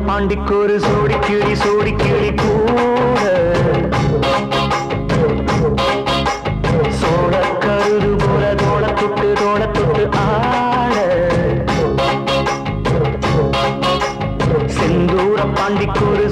பாண்டிக்கு ஒரு சோடி கிளி கூட சோழ கருது போல தோள தொட்டு ஆட செந்தூர பாண்டிக்கு ஒரு